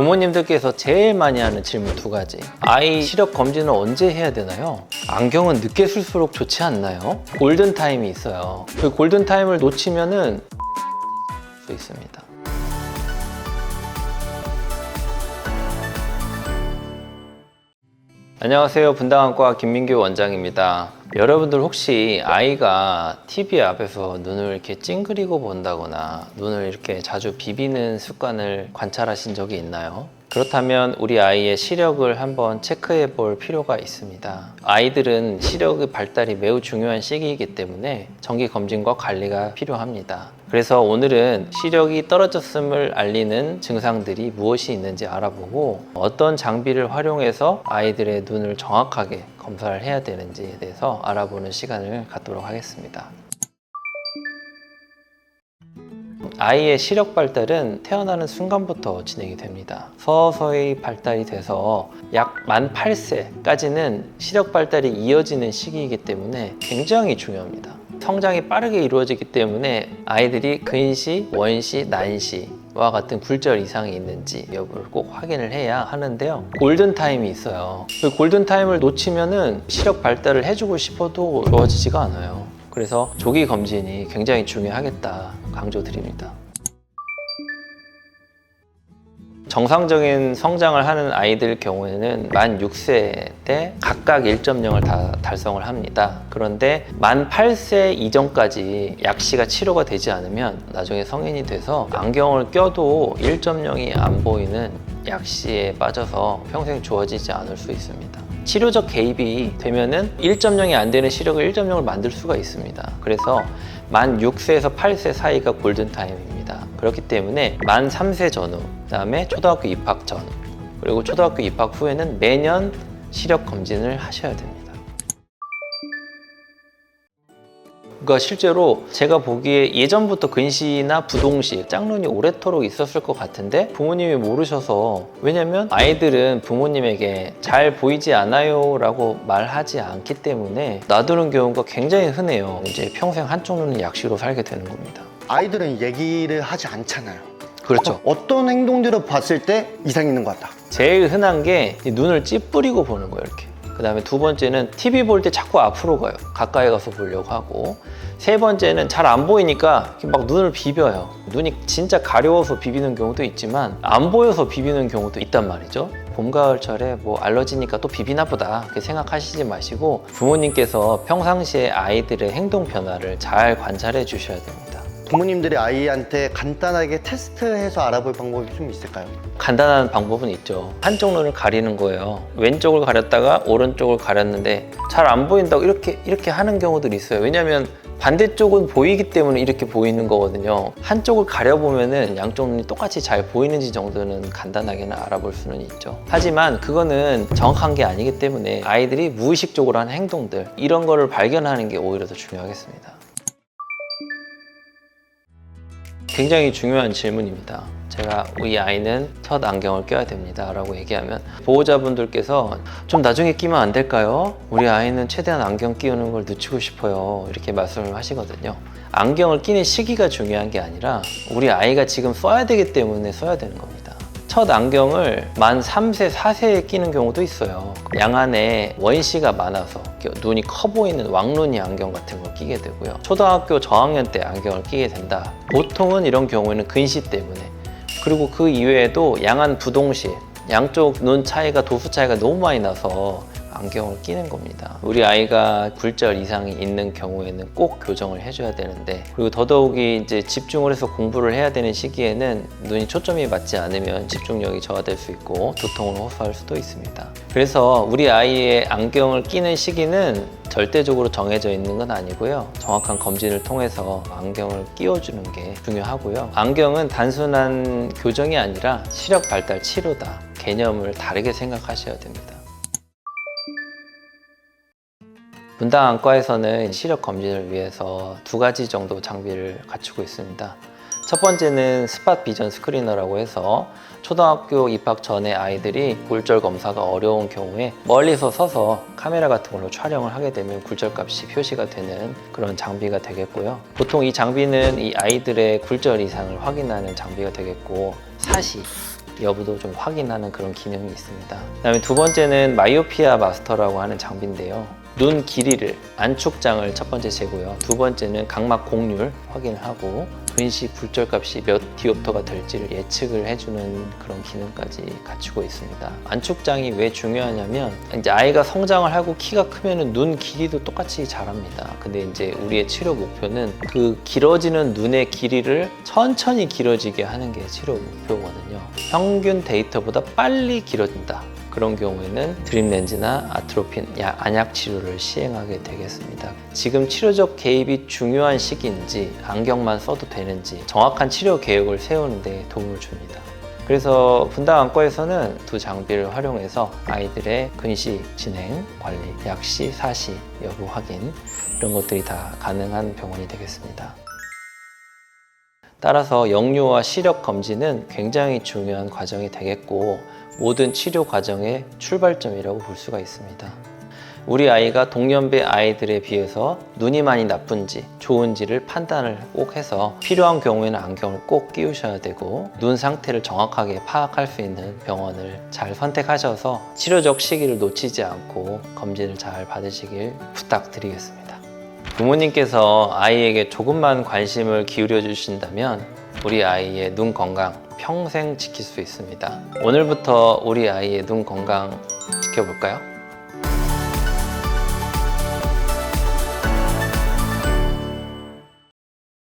부모님들께서 제일 많이 하는 질문 두 가지. 아이 시력 검진을 언제 해야 되나요? 안경은 늦게 쓸수록 좋지 않나요? 골든타임이 있어요. 그 골든타임을 놓치면은 수 있습니다. 안녕하세요. 분당안과 김민규 원장입니다. 여러분들 혹시 아이가 TV 앞에서 눈을 이렇게 찡그리고 본다거나 눈을 이렇게 자주 비비는 습관을 관찰하신 적이 있나요? 그렇다면 우리 아이의 시력을 한번 체크해 볼 필요가 있습니다. 아이들은 시력의 발달이 매우 중요한 시기이기 때문에 정기 검진과 관리가 필요합니다. 그래서 오늘은 시력이 떨어졌음을 알리는 증상들이 무엇이 있는지 알아보고 어떤 장비를 활용해서 아이들의 눈을 정확하게 검사를 해야 되는지에 대해서 알아보는 시간을 갖도록 하겠습니다. 아이의 시력 발달은 태어나는 순간부터 진행이 됩니다. 서서히 발달이 돼서 약 만 8세까지는 시력 발달이 이어지는 시기이기 때문에 굉장히 중요합니다. 성장이 빠르게 이루어지기 때문에 아이들이 근시, 원시, 난시와 같은 굴절 이상이 있는지 여부를 꼭 확인을 해야 하는데요. 골든타임이 있어요. 그 골든타임을 놓치면은 시력 발달을 해주고 싶어도 좋아지지가 않아요. 그래서 조기 검진이 굉장히 중요하겠다 강조드립니다. 정상적인 성장을 하는 아이들 경우에는 만 6세 때 각각 1.0을 다 달성을 합니다. 그런데 만 8세 이전까지 약시가 치료가 되지 않으면 나중에 성인이 돼서 안경을 껴도 1.0이 안 보이는 약시에 빠져서 평생 좋아지지 않을 수 있습니다. 치료적 개입이 되면은 1.0이 안 되는 시력을 1.0을 만들 수가 있습니다. 그래서 만 6세에서 8세 사이가 골든타임입니다. 그렇기 때문에 만 3세 전후, 그 다음에 초등학교 입학 전, 그리고 초등학교 입학 후에는 매년 시력 검진을 하셔야 됩니다. 그러니까 실제로 제가 보기에 예전부터 근시나 부동시, 짝눈이 오래도록 있었을 것 같은데 부모님이 모르셔서, 왜냐면 아이들은 부모님에게 잘 보이지 않아요 라고 말하지 않기 때문에 놔두는 경우가 굉장히 흔해요. 이제 평생 한쪽 눈은 약시로 살게 되는 겁니다. 아이들은 얘기를 하지 않잖아요. 그렇죠. 어떤 행동들을 봤을 때 이상이 있는 것 같다. 제일 흔한 게 눈을 찌푸리고 보는 거예요, 이렇게. 그 다음에 두 번째는 TV 볼 때 자꾸 앞으로 가요. 가까이 가서 보려고 하고. 세 번째는 잘 안 보이니까 막 눈을 비벼요. 눈이 진짜 가려워서 비비는 경우도 있지만 안 보여서 비비는 경우도 있단 말이죠. 봄, 가을철에 뭐 알러지니까 또 비비나 보다 그렇게 생각하시지 마시고 부모님께서 평상시에 아이들의 행동 변화를 잘 관찰해 주셔야 됩니다. 부모님들이 아이한테 간단하게 테스트해서 알아볼 방법이 좀 있을까요? 간단한 방법은 있죠. 한쪽 눈을 가리는 거예요. 왼쪽을 가렸다가 오른쪽을 가렸는데 잘 안 보인다고 이렇게 하는 경우들이 있어요. 왜냐면 반대쪽은 보이기 때문에 이렇게 보이는 거거든요. 한쪽을 가려보면은 양쪽 눈이 똑같이 잘 보이는지 정도는 간단하게는 알아볼 수는 있죠. 하지만 그거는 정확한 게 아니기 때문에 아이들이 무의식적으로 하는 행동들, 이런 거를 발견하는 게 오히려 더 중요하겠습니다. 굉장히 중요한 질문입니다. 제가 우리 아이는 첫 안경을 껴야 됩니다 라고 얘기하면 보호자분들께서 좀 나중에 끼면 안 될까요? 우리 아이는 최대한 안경 끼우는 걸 늦추고 싶어요 이렇게 말씀을 하시거든요. 안경을 끼는 시기가 중요한 게 아니라 우리 아이가 지금 써야 되기 때문에 써야 되는 겁니다. 첫 안경을 만 3세, 4세에 끼는 경우도 있어요. 양안에 원시가 많아서 눈이 커 보이는 왕눈이 안경 같은 걸 끼게 되고요. 초등학교 저학년 때 안경을 끼게 된다. 보통은 이런 경우에는 근시 때문에, 그리고 그 이외에도 양안 부동시, 양쪽 눈 차이가, 도수 차이가 너무 많이 나서 안경을 끼는 겁니다. 우리 아이가 굴절 이상이 있는 경우에는 꼭 교정을 해줘야 되는데, 그리고 더더욱이 이제 집중을 해서 공부를 해야 되는 시기에는 눈이 초점이 맞지 않으면 집중력이 저하될 수 있고 두통을 호소할 수도 있습니다. 그래서 우리 아이의 안경을 끼는 시기는 절대적으로 정해져 있는 건 아니고요. 정확한 검진을 통해서 안경을 끼워주는 게 중요하고요. 안경은 단순한 교정이 아니라 시력 발달 치료다. 개념을 다르게 생각하셔야 됩니다. 분당안과에서는 시력 검진을 위해서 두 가지 정도 장비를 갖추고 있습니다. 첫 번째는 스팟 비전 스크리너라고 해서 초등학교 입학 전에 아이들이 굴절 검사가 어려운 경우에 멀리서 서서 카메라 같은 걸로 촬영을 하게 되면 굴절 값이 표시가 되는 그런 장비가 되겠고요. 보통 이 장비는 이 아이들의 굴절 이상을 확인하는 장비가 되겠고, 사시, 여부도 좀 확인하는 그런 기능이 있습니다. 그다음에 두 번째는 마이오피아 마스터라고 하는 장비인데요. 눈 길이를, 안축장을 첫 번째 재고요. 두 번째는 각막 곡률 확인을 하고 근시 굴절값이 몇 디옵터가 될지를 예측을 해주는 그런 기능까지 갖추고 있습니다. 안축장이 왜 중요하냐면 이제 아이가 성장을 하고 키가 크면은 눈 길이도 똑같이 자랍니다. 근데 이제 우리의 치료 목표는 그 길어지는 눈의 길이를 천천히 길어지게 하는 게 치료 목표거든요. 평균 데이터보다 빨리 길어진다. 그런 경우에는 드림 렌즈나 아트로핀 안약 치료를 시행하게 되겠습니다. 지금 치료적 개입이 중요한 시기인지 안경만 써도 되는지 정확한 치료 계획을 세우는 데 도움을 줍니다. 그래서 분당 안과에서는 두 장비를 활용해서 아이들의 근시 진행, 관리, 약시, 사시, 여부 확인 이런 것들이 다 가능한 병원이 되겠습니다. 따라서 영유아 시력 검진은 굉장히 중요한 과정이 되겠고 모든 치료 과정의 출발점이라고 볼 수가 있습니다. 우리 아이가 동년배 아이들에 비해서 눈이 많이 나쁜지 좋은지를 판단을 꼭 해서 필요한 경우에는 안경을 꼭 끼우셔야 되고 눈 상태를 정확하게 파악할 수 있는 병원을 잘 선택하셔서 치료적 시기를 놓치지 않고 검진을 잘 받으시길 부탁드리겠습니다. 부모님께서 아이에게 조금만 관심을 기울여 주신다면 우리 아이의 눈 건강 평생 지킬 수 있습니다. 오늘부터 우리 아이의 눈 건강 지켜볼까요?